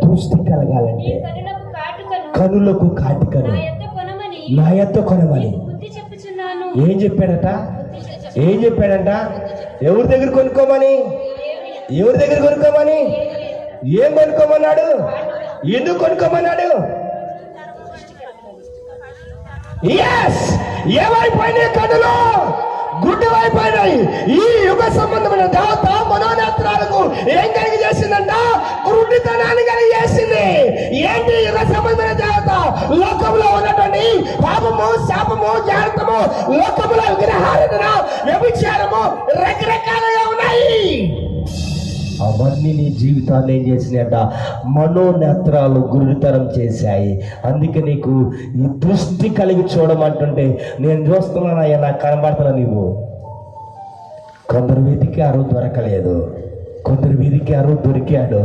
దృష్టి కలగాలంటే కనులకు కాటికను నా యొద్ద కొనమని ఏం చెప్పాడట? ఏం చెప్పాడంట? ఎవరి దగ్గర కొనుక్కోమని? ఎవరి దగ్గర కొనుక్కోమని? ఏం కొనుక్కోమన్నాడు? ఎందుకు కొనుక్కోమన్నాడు? ఏమైపోయినాయి? కనులు గుడ్డి అయిపోయినాయి. ఈ యుగ సంబంధమైన దేవత మనోనేత్రాలకు ఏం కలిగి చేసిందంట? గుడ్డితనాన్ని కలిగి చేసింది. ఏంటి యుగ సంబంధమైన దేవత? లోకంలో ఉన్నటువంటి పాపము, శాపము, జాగ్రత్తము, లోకంలో విగ్రహారాధన, వ్యభిచారము రకరకాలుగా ఉన్నాయి. అవన్నీ నీ జీవితాన్ని ఏం చేసినాయంట? మనోనేత్రాలు గురుతరం చేశాయి. అందుకే నీకు ఈ దృష్టి కలిగి చూడమంటుంటే నేను చూస్తున్నానయ్యా, నాకు కనబడుతున్నా. నీవు కొందరు వెతికారు, దొరకలేదు. కొందరు వెతికారు, దొరికాడు.